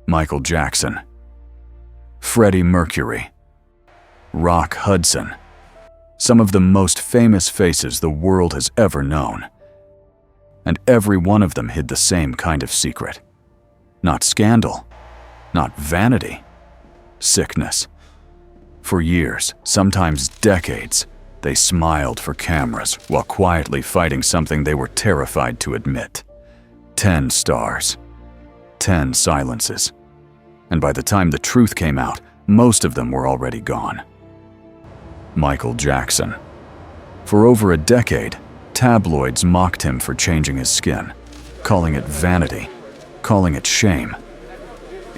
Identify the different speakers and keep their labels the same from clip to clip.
Speaker 1: Michael Jackson, Freddie Mercury, Rock Hudson, some of the most famous faces the world has ever known. And every one of them hid the same kind of secret. Not scandal, not vanity, sickness. For years, sometimes decades, they smiled for cameras while quietly fighting something they were terrified to admit. 10 stars, 10 silences. And by the time the truth came out, most of them were already gone. Michael Jackson. For over a decade, tabloids mocked him for changing his skin, calling it vanity, calling it shame.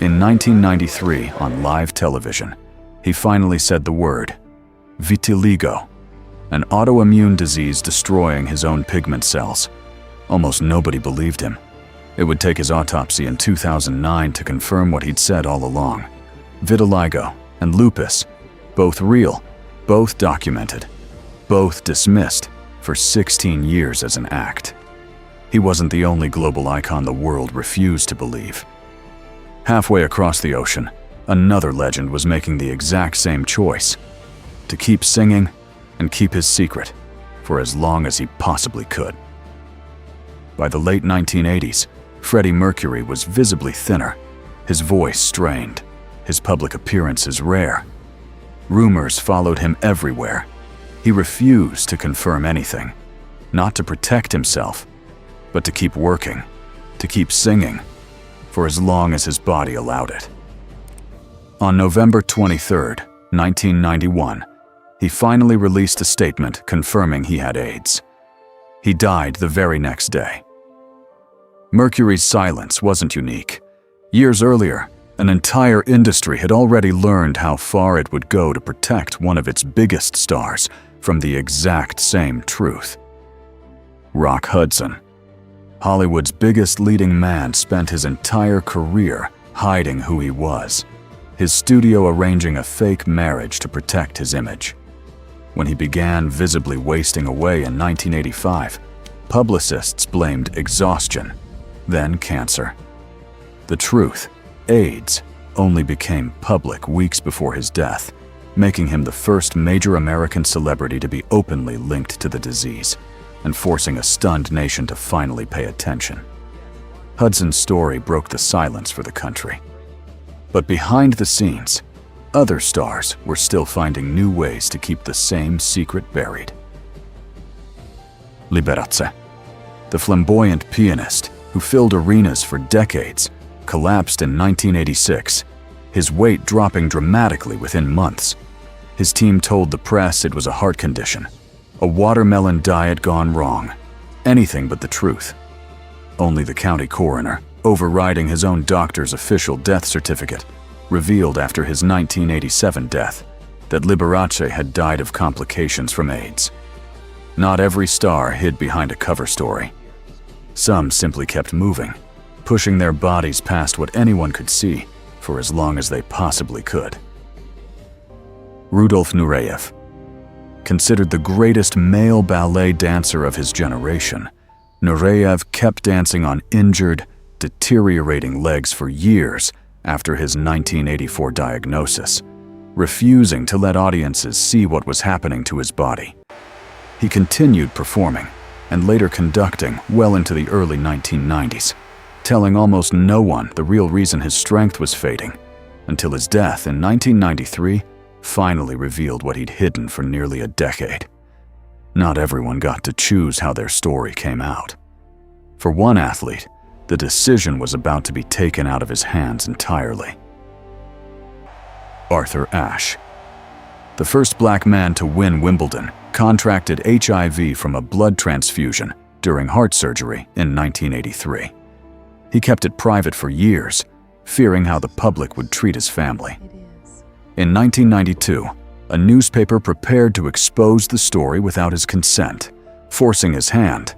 Speaker 1: In 1993, on live television, he finally said the word, vitiligo, an autoimmune disease destroying his own pigment cells. Almost nobody believed him. It would take his autopsy in 2009 to confirm what he'd said all along. Vitiligo and lupus, both real, both documented, both dismissed for 16 years as an act. He wasn't the only global icon the world refused to believe. Halfway across the ocean, another legend was making the exact same choice: to keep singing and keep his secret for as long as he possibly could. By the late 1980s, Freddie Mercury was visibly thinner, his voice strained, his public appearances rare. Rumors followed him everywhere. He refused to confirm anything, not to protect himself, but to keep working, to keep singing, for as long as his body allowed it. On November 23, 1991, he finally released a statement confirming he had AIDS. He died the very next day. Mercury's silence wasn't unique. Years earlier, an entire industry had already learned how far it would go to protect one of its biggest stars from the exact same truth. Rock Hudson, Hollywood's biggest leading man, spent his entire career hiding who he was, his studio arranging a fake marriage to protect his image. When he began visibly wasting away in 1985, publicists blamed exhaustion, then cancer. The truth, AIDS, only became public weeks before his death, making him the first major American celebrity to be openly linked to the disease and forcing a stunned nation to finally pay attention. Hudson's story broke the silence for the country. But behind the scenes, other stars were still finding new ways to keep the same secret buried. Liberace, the flamboyant pianist who filled arenas for decades, collapsed in 1986, his weight dropping dramatically within months. His team told the press it was a heart condition, a watermelon diet gone wrong, anything but the truth. Only the county coroner, overriding his own doctor's official death certificate, revealed after his 1987 death that Liberace had died of complications from AIDS. Not every star hid behind a cover story. Some simply kept moving, pushing their bodies past what anyone could see for as long as they possibly could. Rudolf Nureyev, considered the greatest male ballet dancer of his generation, Nureyev kept dancing on injured, deteriorating legs for years after his 1984 diagnosis, refusing to let audiences see what was happening to his body. He continued performing and later conducting well into the early 1990s, telling almost no one the real reason his strength was fading, until his death in 1993 finally revealed what he'd hidden for nearly a decade. Not everyone got to choose how their story came out. For one athlete, the decision was about to be taken out of his hands entirely. Arthur Ashe, the first black man to win Wimbledon, contracted HIV from a blood transfusion during heart surgery in 1983. He kept it private for years, fearing how the public would treat his family. In 1992, a newspaper prepared to expose the story without his consent, forcing his hand.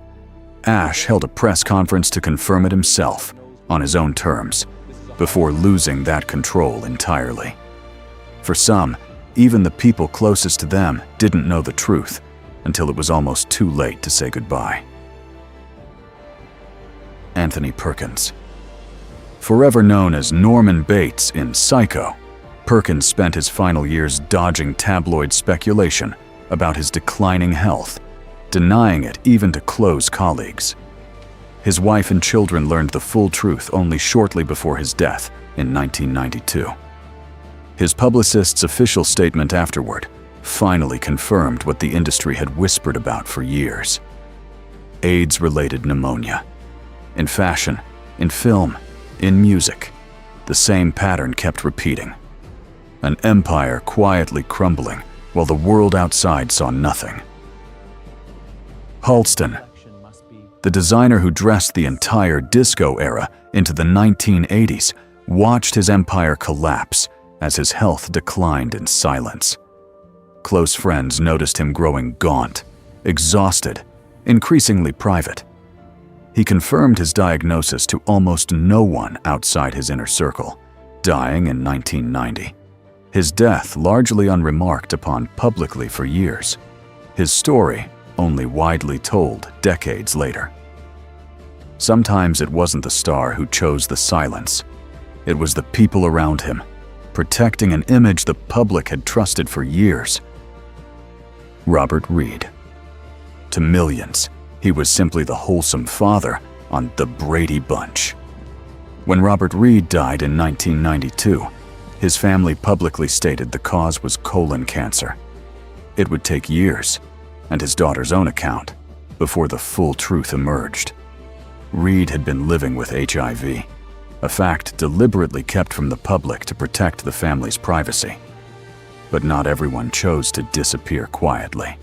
Speaker 1: Ashe held a press conference to confirm it himself, on his own terms, before losing that control entirely. For some, even the people closest to them didn't know the truth until it was almost too late to say goodbye. Anthony Perkins, Forever known as Norman Bates in Psycho, Perkins spent his final years dodging tabloid speculation about his declining health, denying it even to close colleagues. His wife and children learned the full truth only shortly before his death in 1992. His publicist's official statement afterward finally confirmed what the industry had whispered about for years: AIDS-related pneumonia. In fashion, in film, in music, the same pattern kept repeating. An empire quietly crumbling while the world outside saw nothing. Halston, the designer who dressed the entire disco era into the 1980s, watched his empire collapse as his health declined in silence. Close friends noticed him growing gaunt, exhausted, increasingly private. He confirmed his diagnosis to almost no one outside his inner circle, dying in 1990. His death largely unremarked upon publicly for years. His story only widely told decades later. Sometimes it wasn't the star who chose the silence. It was the people around him, protecting an image the public had trusted for years. Robert Reed. To millions, he was simply the wholesome father on The Brady Bunch. When Robert Reed died in 1992, his family publicly stated the cause was colon cancer. It would take years, and his daughter's own account, before the full truth emerged. Reed had been living with HIV, a fact deliberately kept from the public to protect the family's privacy. But not everyone chose to disappear quietly.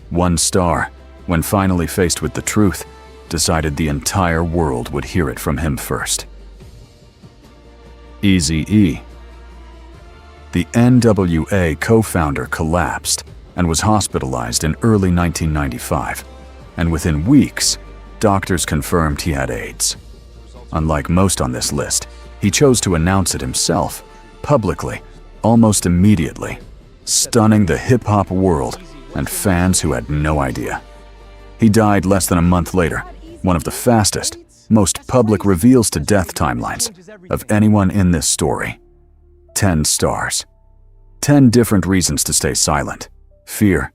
Speaker 1: One star, when finally faced with the truth, decided the entire world would hear it from him first. Eazy-E. The NWA co-founder collapsed and was hospitalized in early 1995, and within weeks, doctors confirmed he had AIDS. Unlike most on this list, he chose to announce it himself, publicly, almost immediately, stunning the hip-hop world and fans who had no idea. He died less than a month later, one of the fastest, most public reveals to death timelines of anyone in this story. 10 stars. 10 different reasons to stay silent. Fear,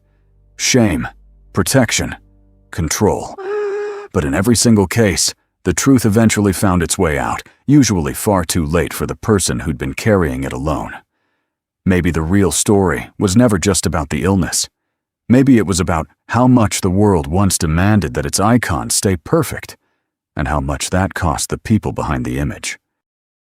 Speaker 1: shame, protection, control. But in every single case, the truth eventually found its way out, usually far too late for the person who'd been carrying it alone. Maybe the real story was never just about the illness. Maybe it was about how much the world once demanded that its icons stay perfect, and how much that cost the people behind the image.